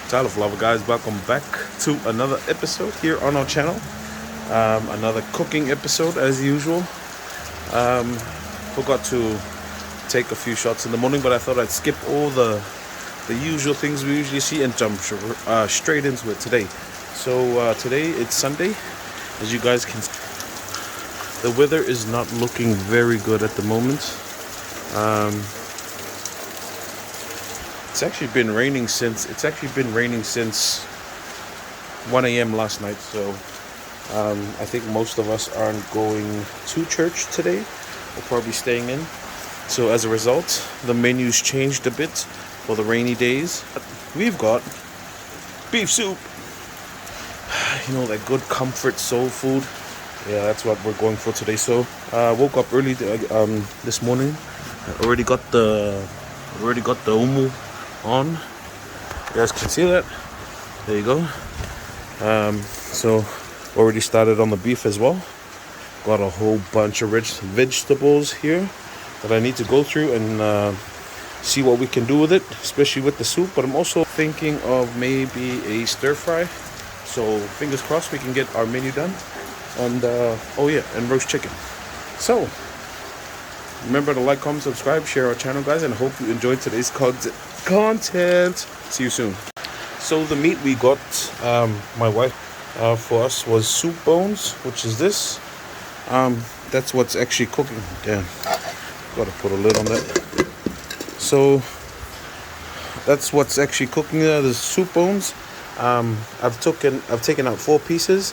Tyler Flower, guys, welcome back to another episode here on our channel. Another cooking episode as usual. Forgot to take a few shots in the morning, but I thought I'd skip all the usual things we usually see and jump straight into it today. So today it's Sunday. As you guys can see, the weather is not looking very good at the moment. It's actually been raining since 1 a.m. last night. So I think most of us aren't going to church today. We're probably staying in. So as a result, the menu's changed a bit for the rainy days. We've got beef soup. You know, that good comfort soul food. Yeah, that's what we're going for today. So woke up early this morning. I already got the umu on. You guys can see that. There you go. So already started on the beef as well. Got a whole bunch of rich vegetables here that I need to go through and see what we can do with it, especially with the soup. But I'm also thinking of maybe a stir fry. So fingers crossed we can get our menu done. And oh yeah, and roast chicken. So remember to like, comment, subscribe, share our channel, guys, and I hope you enjoyed today's content. See you soon. So the meat we got, my wife for us, was soup bones, which is this. That's what's actually cooking. Damn, gotta put a lid on that. So that's what's actually cooking there. The soup bones. I've taken out 4 pieces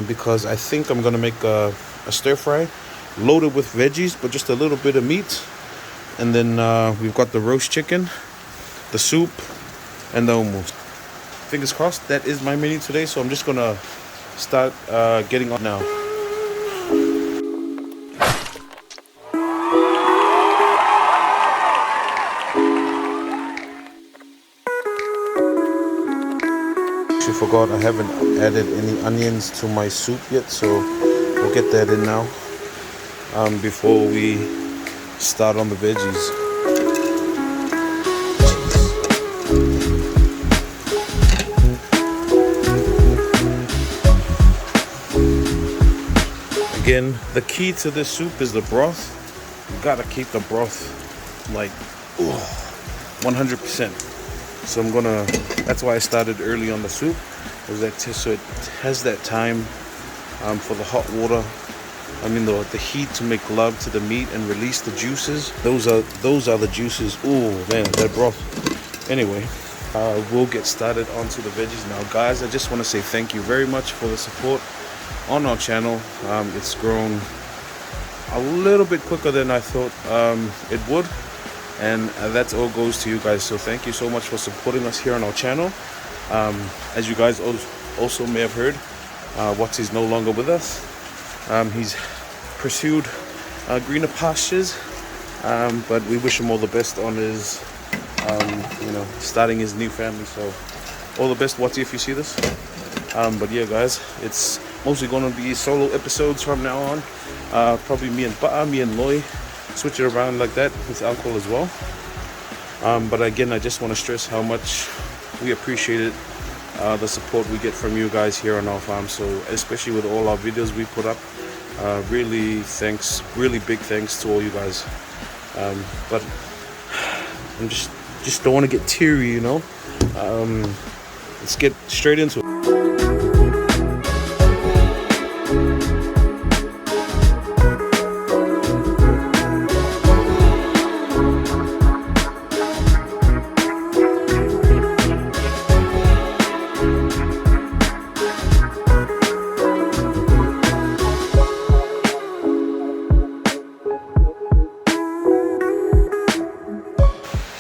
because I think I'm gonna make a stir fry loaded with veggies, but just a little bit of meat. And then we've got the roast chicken, the soup, and the hummus. Fingers crossed, that is my menu today. So I'm just gonna start getting on now. Actually forgot I haven't added any onions to my soup yet, so we'll get that in now before we start on the veggies. Again, the key to this soup is the broth. You gotta keep the broth like 100%. So that's why I started early on the soup, so it has that time for the hot water. I mean the heat to make love to the meat and release the juices. Those are the juices. Oh man, that broth. Anyway, we'll get started onto the veggies now, guys. I just want to say thank you very much for the support on our channel. It's grown a little bit quicker than I thought it would, and that all goes to you guys. So thank you so much for supporting us here on our channel. As you guys also may have heard, Watsy's no longer with us. He's pursued greener pastures, but we wish him all the best on his starting his new family. So all the best, Watsy, if you see this. But yeah, guys, it's mostly going to be solo episodes from now on. Probably me and Ba'a, me and Loy, switch it around like that with alcohol as well. But again, I just want to stress how much we appreciate it, the support we get from you guys here on our farm. So especially with all our videos we put up, really big thanks to all you guys. But I'm just don't want to get teary, you know. Let's get straight into it.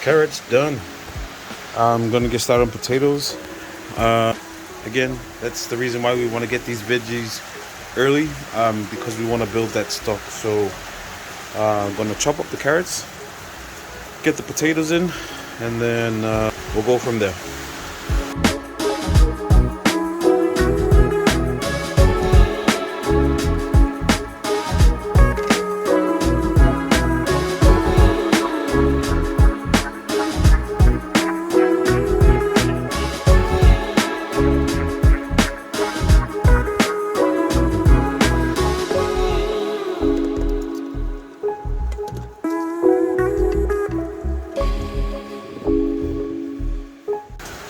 Carrots done. I'm gonna get started on potatoes. Again, that's the reason why we want to get these veggies early, because we want to build that stock. So I'm gonna chop up the carrots, get the potatoes in, and then we'll go from there.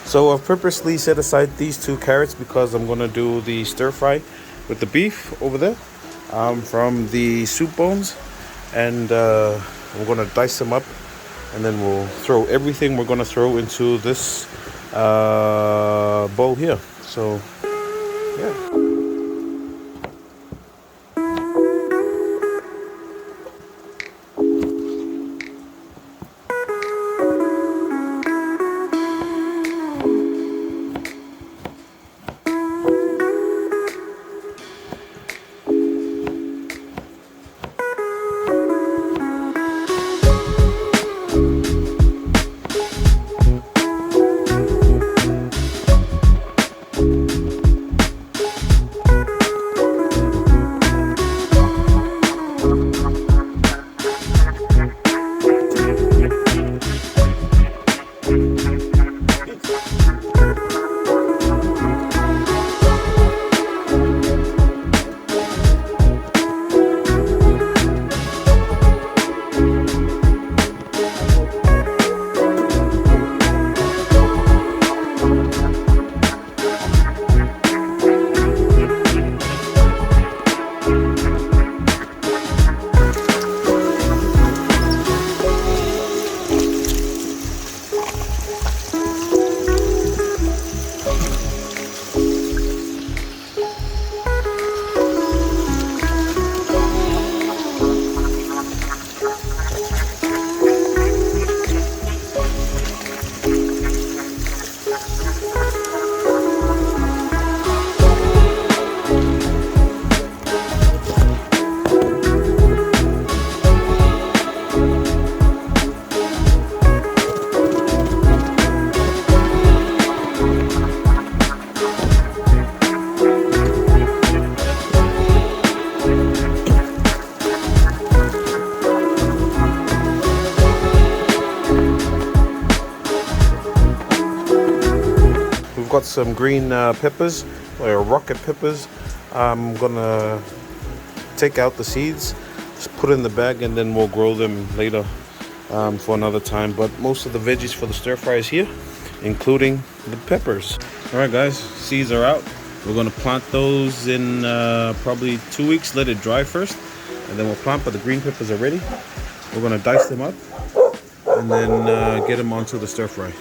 So I've purposely set aside these 2 carrots because I'm gonna do the stir fry with the beef over there from the soup bones, and I'm gonna dice them up, and then we'll throw everything we're gonna throw into this bowl here. So yeah. Got some green peppers, or rocket peppers. I'm gonna take out the seeds, just put in the bag, and then we'll grow them later for another time. But most of the veggies for the stir fry is here, including the peppers. All right, guys, seeds are out. We're gonna plant those in probably 2 weeks. Let it dry first, and then we'll plant. But the green peppers are ready. We're gonna dice them up and then get them onto the stir fry.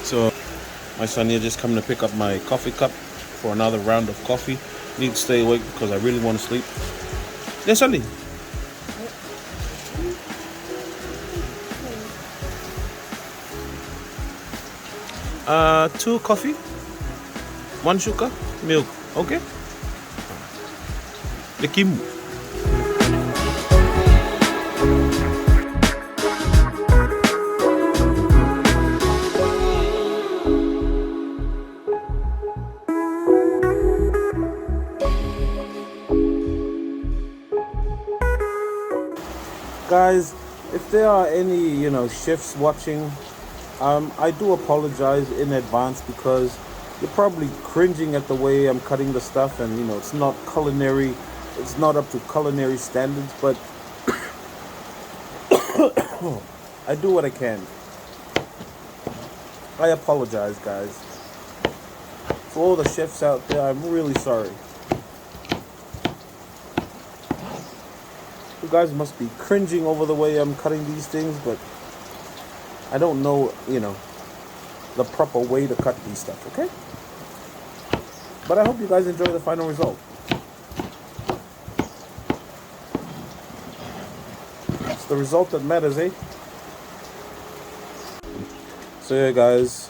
So my son here just coming to pick up my coffee cup for another round of coffee. Need to stay awake because I really want to sleep. Yes, Ali. 2 coffee, 1 sugar, milk. Okay. The Kim. Guys, if there are any, chefs watching, I do apologize in advance because you're probably cringing at the way I'm cutting the stuff, and it's not culinary, it's not up to culinary standards, but I do what I can. I apologize, guys. For all the chefs out there, I'm really sorry. You guys must be cringing over the way I'm cutting these things, but I don't know, the proper way to cut these stuff, okay? But I hope you guys enjoy the final result. It's the result that matters, eh? So yeah, guys,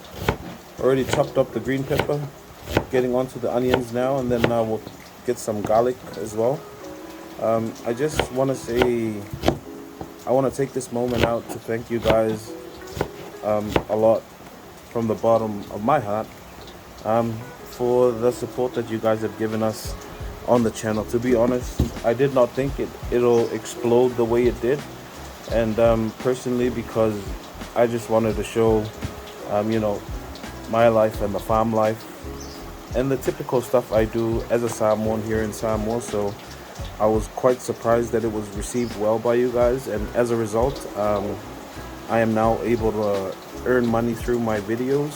already chopped up the green pepper, getting onto the onions now, and then now we'll get some garlic as well. I just want to say, I want to take this moment out to thank you guys a lot from the bottom of my heart for the support that you guys have given us on the channel. To be honest, I did not think it'll explode the way it did, and personally, because I just wanted to show my life and the farm life and the typical stuff I do as a Samoan here in Samoa. So I was quite surprised that it was received well by you guys, and as a result, I am now able to earn money through my videos,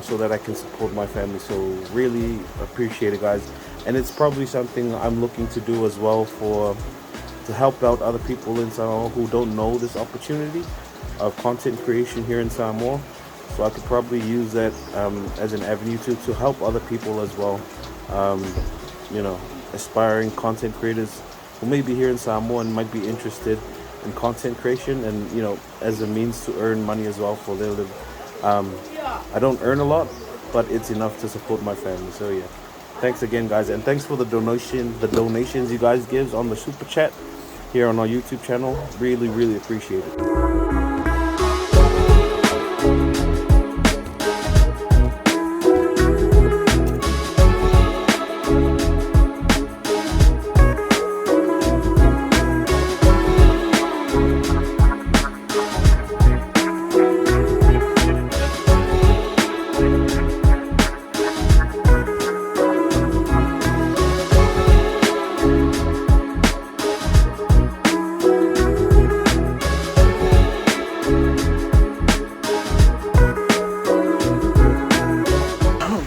so that I can support my family. So really appreciate it, guys. And it's probably something I'm looking to do as well to help out other people in Samoa who don't know this opportunity of content creation here in Samoa. So I could probably use that as an avenue to help other people as well. You know, aspiring content creators who may be here in Samoa and might be interested in content creation, and you know, as a means to earn money as well for their living. I don't earn a lot, but it's enough to support my family. So yeah, thanks again, guys, and thanks for the donations you guys gives on the super chat here on our YouTube channel. Really appreciate it.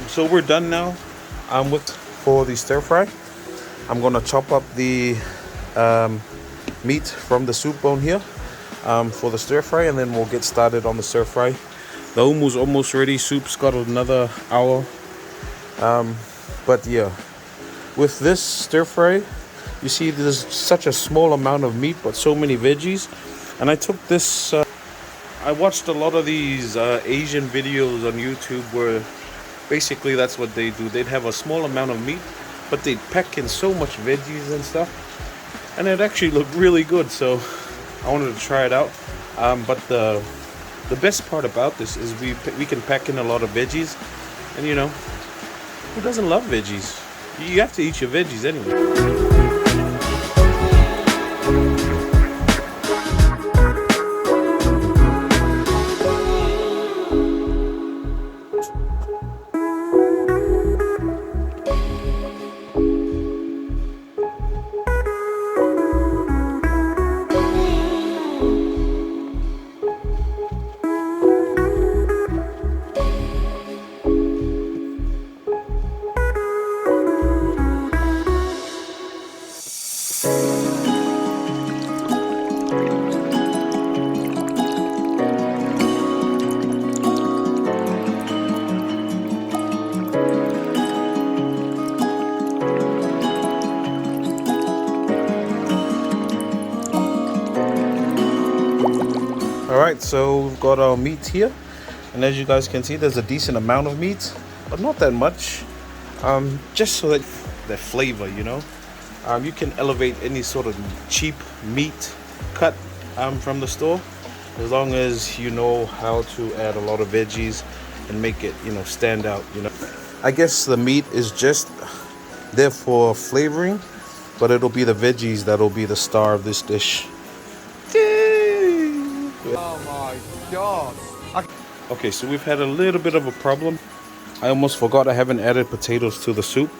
So we're done now. For the stir fry. I'm gonna chop up the meat from the soup bone here for the stir fry, and then we'll get started on the stir fry. The umu's almost ready. Soup's got another hour. But yeah, with this stir fry, you see there's such a small amount of meat but so many veggies. And I took this, I watched a lot of these Asian videos on YouTube where basically that's what they do. They'd have a small amount of meat, but they'd pack in so much veggies and stuff, and it actually looked really good. So I wanted to try it out. But the best part about this is we can pack in a lot of veggies, and you know, who doesn't love veggies? You have to eat your veggies anyway. Alright, so we've got our meat here, and as you guys can see, there's a decent amount of meat, but not that much, just so that the flavor, you know, you can elevate any sort of cheap meat cut from the store, as long as you know how to add a lot of veggies and make it, you know, stand out. You know, I guess the meat is just there for flavoring, but it'll be the veggies that'll be the star of this dish. Oh my god. Okay, so we've had a little bit of a problem. I almost forgot I haven't added potatoes to the soup,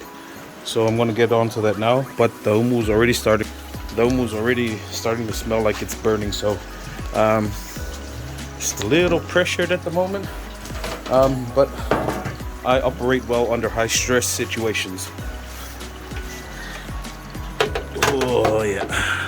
so I'm gonna get on to that now. But the umu's already starting. The umu's already starting to smell like it's burning. So just a little pressured at the moment, but I operate well under high stress situations. Oh yeah.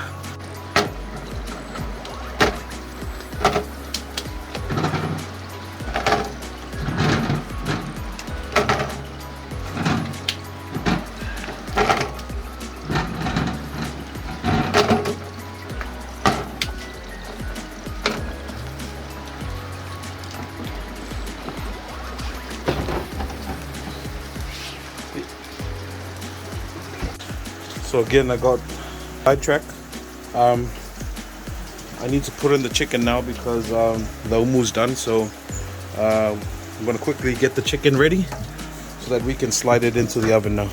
So again, I got sidetracked. I need to put in the chicken now because the umu's done. So I'm gonna quickly get the chicken ready so that we can slide it into the oven now.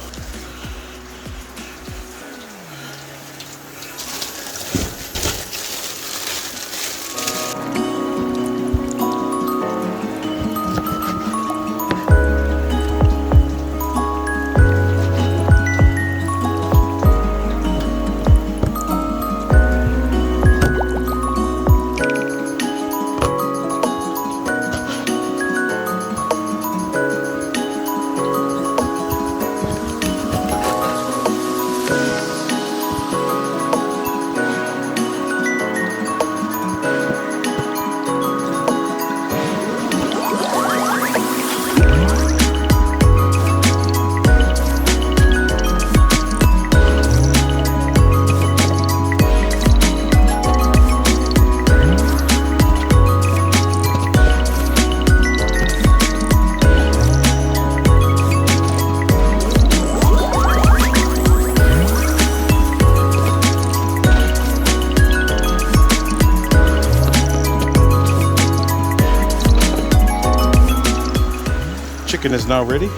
chicken is now ready.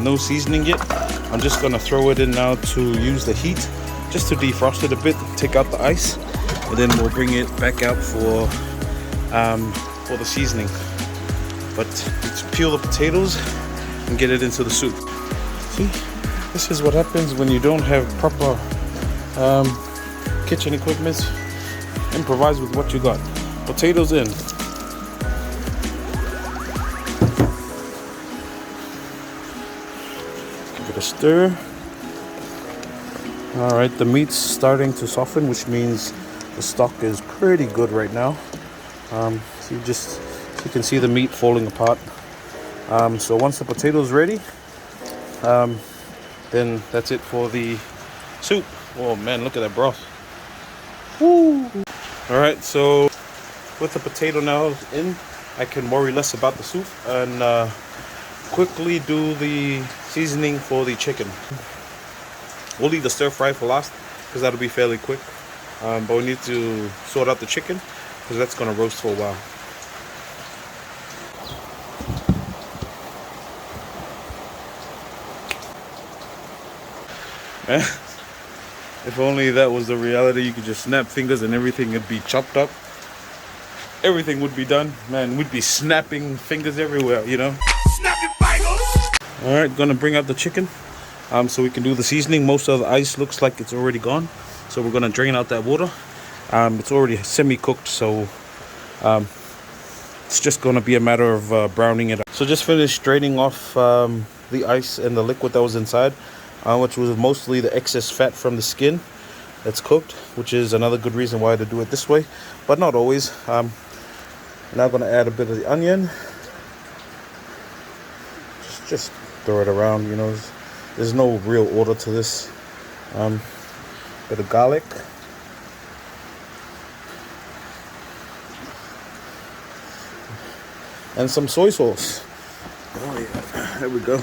No seasoning yet. I'm just gonna throw it in now to use the heat, just to defrost it a bit, take out the ice, and then we'll bring it back out for the seasoning. But let's peel the potatoes and get it into the soup. See, this is what happens when you don't have proper kitchen equipment. Improvise with what you got. Potatoes in. Give it a stir. All right, the meat's starting to soften, which means the stock is pretty good right now. So you can see the meat falling apart. So once the potato's ready, then that's it for the soup. Oh man, look at that broth. Woo! All right, so with the potato now in, I can worry less about the soup and quickly do the seasoning for the chicken. We'll leave the stir fry for last because that'll be fairly quick. But we need to sort out the chicken because that's gonna roast for a while. If only that was the reality, you could just snap fingers and everything would be chopped up. Everything would be done. Man, we'd be snapping fingers everywhere, you know? Snap your fingers! Alright, gonna bring out the chicken so we can do the seasoning. Most of the ice looks like it's already gone. So we're gonna drain out that water. It's already semi-cooked, so it's just gonna be a matter of browning it up. So just finished draining off the ice and the liquid that was inside. Which was mostly the excess fat from the skin that's cooked, which is another good reason why to do it this way, but not always. Now I'm going to add a bit of the onion. Just throw it around, you know. There's no real order to this. Bit of garlic. And some soy sauce. Oh yeah, there we go.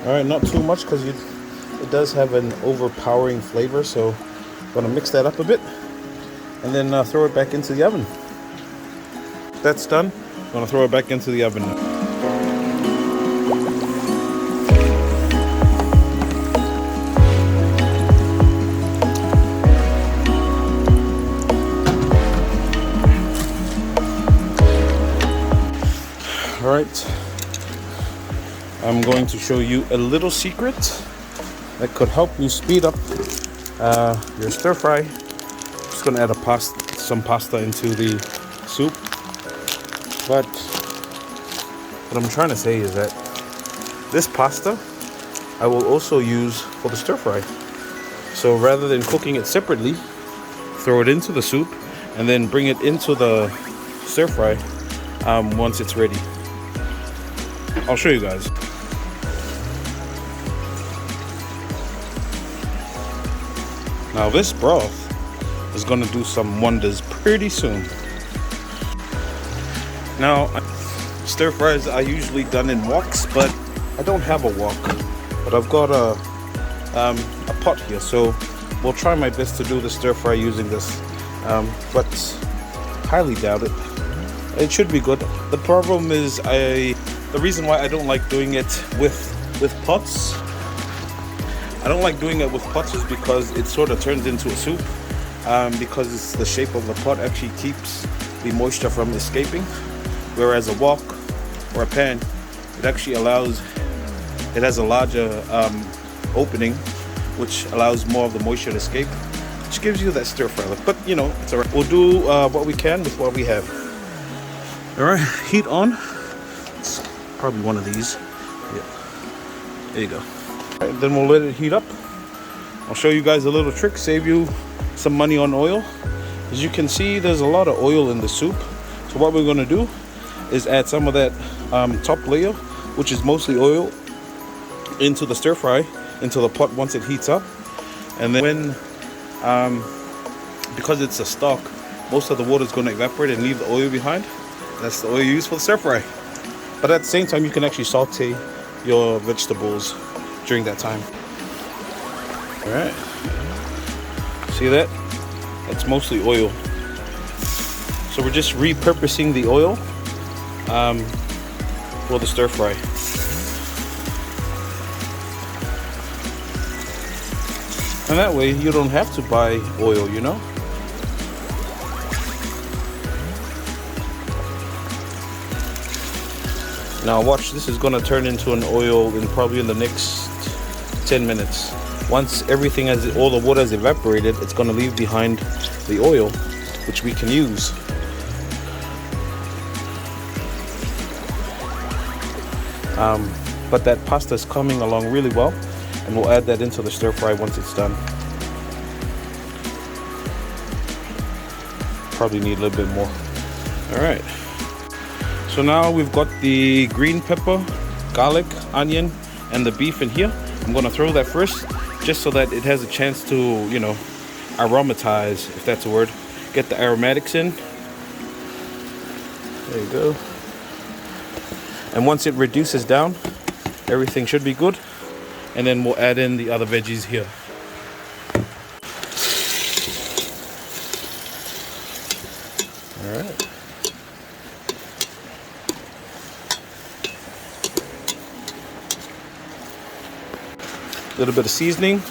All right, not too much because it does have an overpowering flavor, so I'm gonna mix that up a bit and then throw it back into the oven. That's done. I'm gonna throw it back into the oven now. All right. I'm going to show you a little secret that could help you speed up your stir fry. Just gonna add some pasta into the soup. But what I'm trying to say is that this pasta I will also use for the stir fry. So rather than cooking it separately, throw it into the soup and then bring it into the stir fry once it's ready. I'll show you guys. Now this broth is going to do some wonders pretty soon. Now, stir fries are usually done in woks, but I don't have a wok. But I've got a pot here, so we'll try my best to do the stir fry using this. But highly doubt it. It should be good. The problem is the reason why I don't like doing it with pots. I don't like doing it with pots is because it sort of turns into a soup. Because it's the shape of the pot actually keeps the moisture from escaping. Whereas a wok or a pan, it actually it has a larger opening, which allows more of the moisture to escape, which gives you that stir fry look. But you know, it's alright. We'll do what we can with what we have. Alright, heat on. It's probably one of these. Yeah. There you go. Right, then we'll let it heat up. I'll show you guys a little trick, save you some money on oil. As you can see, there's a lot of oil in the soup. So what we're going to do is add some of that top layer, which is mostly oil, into the stir fry, into the pot once it heats up. And then when, because it's a stock, most of the water is going to evaporate and leave the oil behind. That's the oil you use for the stir fry. But at the same time, you can actually saute your vegetables during that time. All right, see that? It's mostly oil. So we're just repurposing the oil for the stir fry. And that way you don't have to buy oil, you know? Now watch, this is gonna turn into an oil probably in the next 10 minutes. Once everything has, all the water has evaporated, it's gonna leave behind the oil, which we can use. But that pasta is coming along really well, and we'll add that into the stir fry once it's done. Probably need a little bit more. All right. So now we've got the green pepper, garlic, onion, and the beef in here. I'm gonna throw that first, just so that it has a chance to, you know, aromatize, if that's a word. Get the aromatics in. There you go. And once it reduces down, everything should be good. And then we'll add in the other veggies here. All right. A little bit of seasoning.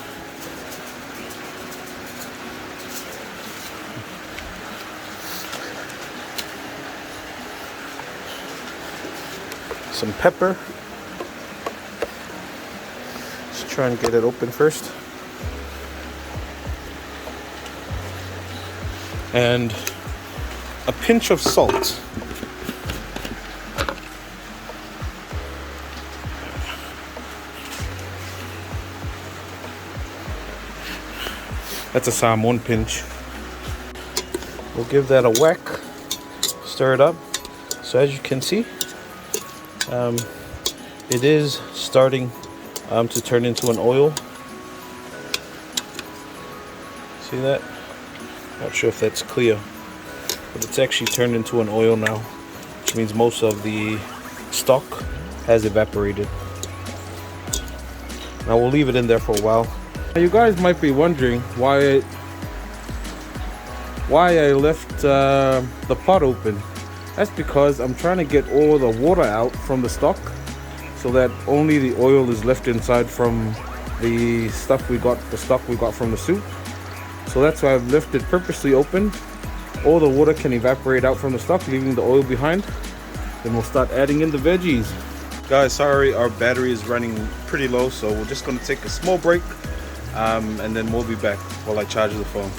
Some pepper. Just try and get it open first. And a pinch of salt. That's a Samoan pinch. We'll give that a whack, stir it up. So as you can see, it is starting to turn into an oil. See that? Not sure if that's clear, but it's actually turned into an oil now, which means most of the stock has evaporated. Now we'll leave it in there for a while. You guys might be wondering why I left the pot open. That's because I'm trying to get all the water out from the stock, so that only the oil is left inside from the stuff we got, the stock we got from the soup. So that's why I've left it purposely open. All the water can evaporate out from the stock, leaving the oil behind. Then we'll start adding in the veggies. Guys, sorry, our battery is running pretty low, so we're just gonna take a small break. And then we'll be back while I charge the phone.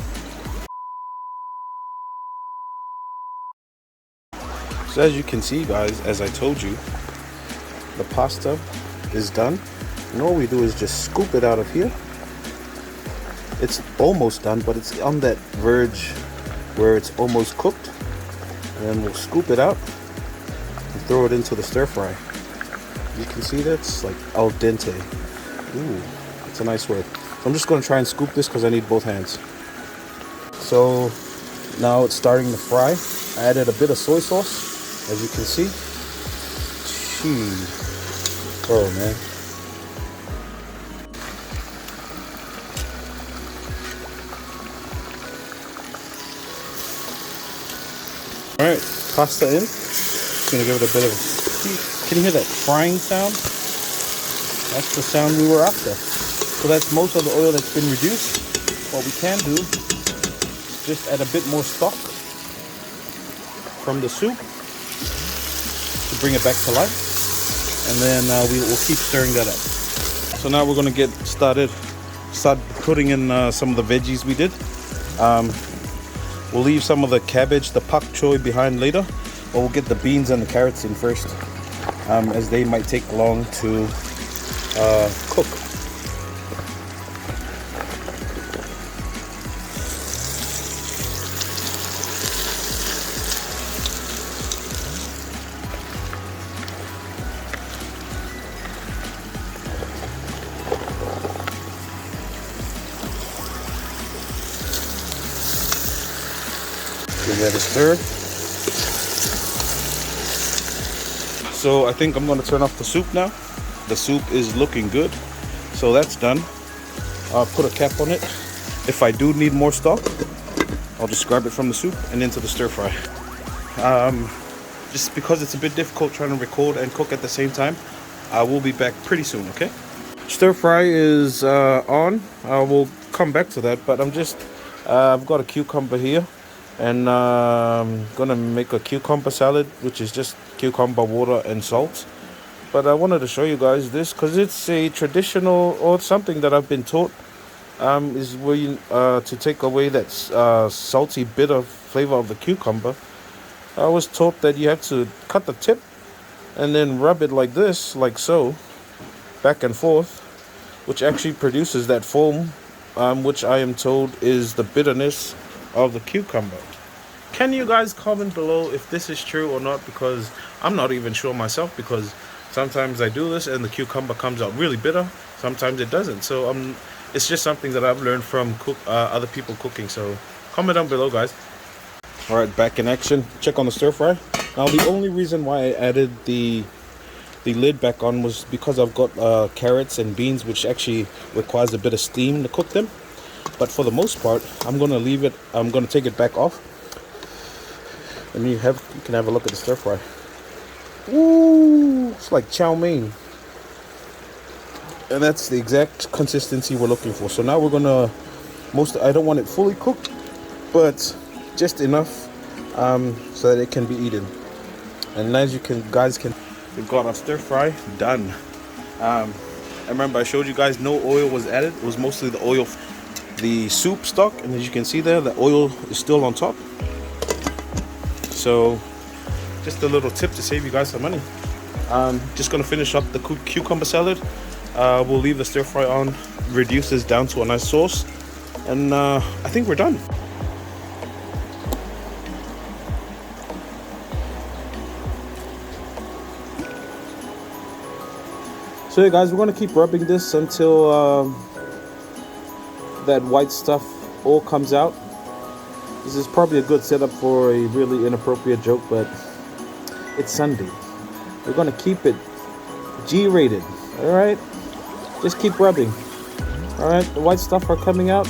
So as you can see, guys, as I told you, the pasta is done. And all we do is just scoop it out of here. It's almost done, but it's on that verge where it's almost cooked. And then we'll scoop it out and throw it into the stir fry. You can see that's like al dente. Ooh, that's a nice word. So I'm just going to try and scoop this because I need both hands. So now it's starting to fry. I added a bit of soy sauce, as you can see. Jeez. Oh man. Alright, pasta in. Just going to give it a bit of a... Can you hear that frying sound? That's the sound we were after. So that's most of the oil that's been reduced. What we can do is just add a bit more stock from the soup to bring it back to life. And then we'll keep stirring that up. So now we're going to start putting in some of the veggies we did. We'll leave some of the cabbage, the pak choy behind later. But we'll get the beans and the carrots in first, as they might take long to cook. Give that a stir. So I think I'm going to turn off the soup now. The soup is looking good. So that's done. I'll put a cap on it. If I do need more stock, I'll just grab it from the soup and into the stir fry. Just because it's a bit difficult trying to record and cook at the same time, I will be back pretty soon, okay? Stir fry is on. I will come back to that, but I've got a cucumber here, and I'm gonna make a cucumber salad, which is just cucumber, water, and salt. But I wanted to show you guys this because it's a traditional, or something that I've been taught, is where you to take away that salty, bitter flavor of the cucumber. I was taught that you have to cut the tip and then rub it like this, like so, back and forth, which actually produces that foam, which I am told is the bitterness of the cucumber. Can you guys comment below if this is true or not? Because I'm not even sure myself, because sometimes I do this and the cucumber comes out really bitter, sometimes it doesn't. So it's just something that I've learned from other people cooking. So comment down below, guys. All right, back in action. Check on the stir fry. Now the only reason why I added the lid back on was because I've got carrots and beans, which actually requires a bit of steam to cook them. But for the most part, I'm gonna leave it. I'm gonna take it back off, and you can have a look at the stir fry. Ooh, it's like chow mein, and that's the exact consistency we're looking for. So now we're gonna I don't want it fully cooked, but just enough so that it can be eaten. And as you guys can, we've got our stir fry done. I remember I showed you guys no oil was added. It was mostly the oil, the soup stock, and as you can see there, the oil is still on top. So just a little tip to save you guys some money. Just gonna finish up the cucumber salad. We'll leave the stir fry on, reduce this down to a nice sauce, and I think we're done. So yeah, guys, we're gonna keep rubbing this until that white stuff all comes out. This is probably a good setup for a really inappropriate joke, but it's Sunday. We're gonna keep it G-rated. All right, just keep rubbing. All right, the white stuff are coming out.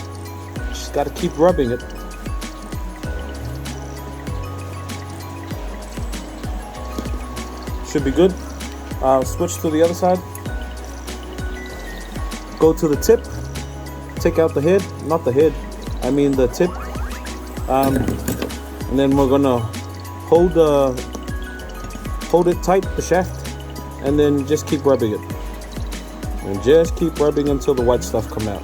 Just gotta keep rubbing it. Should be good. Switch to the other side. Go to the tip, take out the head, not the head, I mean the tip, and then we're gonna hold it tight, the shaft, and then just keep rubbing it, and just keep rubbing until the white stuff come out.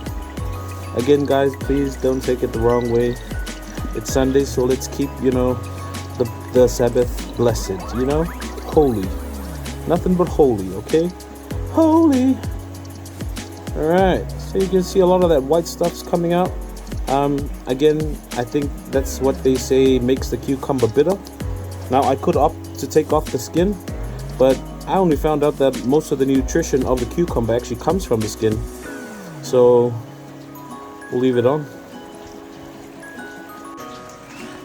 Again, guys, please don't take it the wrong way. It's Sunday, so let's keep, the Sabbath blessed, holy, nothing but holy, okay, holy. All right, so you can see a lot of that white stuff's coming out. Again, I think that's what they say makes the cucumber bitter. Now, I could opt to take off the skin, but I only found out that most of the nutrition of the cucumber actually comes from the skin. So we'll leave it on.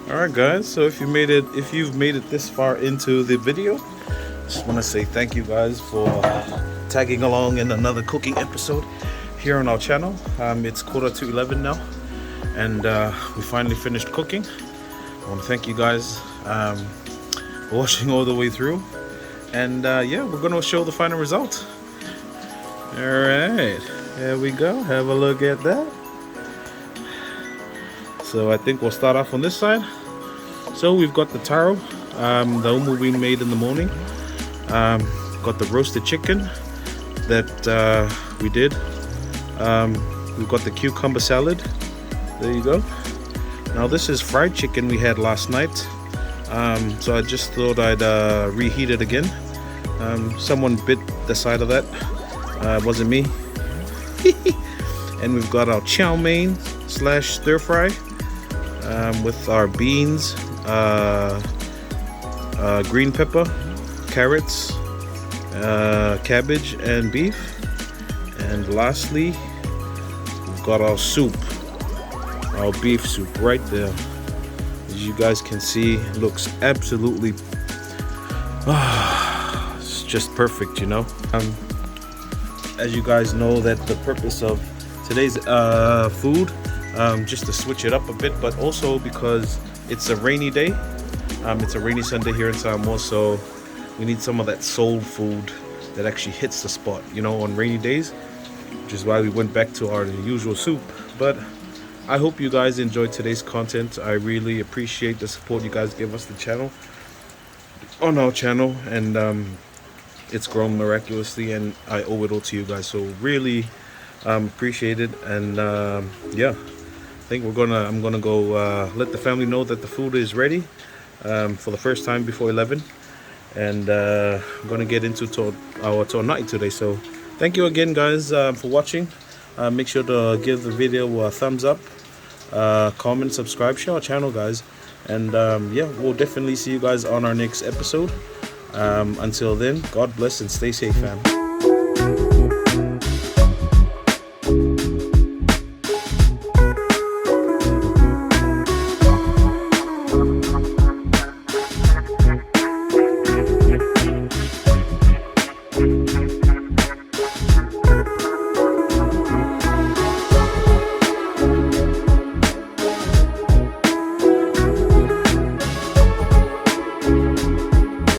All right, guys, so if you've made it this far into the video, just want to say thank you guys for tagging along in another cooking episode here on our channel. It's 11:15 now, and we finally finished cooking. I want to thank you guys for watching all the way through, and yeah, we're going to show the final result. All right, there we go. Have a look at that. So I think we'll start off on this side. So we've got the taro, the omu we made in the morning. Got the roasted chicken that we did. We've got the cucumber salad. There you go. Now this is fried chicken we had last night. So I just thought I'd reheat it again. Someone bit the side of that. It wasn't me. And we've got our chow mein / stir fry with our beans, green pepper, carrots, cabbage, and beef. And lastly, we've got our soup, our beef soup right there. As you guys can see, it looks absolutely it's just perfect, As you guys know, that the purpose of today's food just to switch it up a bit, but also because it's a rainy day. It's a rainy Sunday here in Samoa, so we need some of that soul food that actually hits the spot, you know, on rainy days, which is why we went back to our usual soup. But I hope you guys enjoyed today's content. I really appreciate the support you guys give us on our channel, and it's grown miraculously, and I owe it all to you guys. So really appreciate it. And yeah, I think I'm gonna go let the family know that the food is ready for the first time before 11, and I'm gonna get into our tornai today. So thank you again, guys, for watching. Make sure to give the video a thumbs up, comment, subscribe, share our channel, guys, and yeah, we'll definitely see you guys on our next episode. Until then, God bless and stay safe, fam.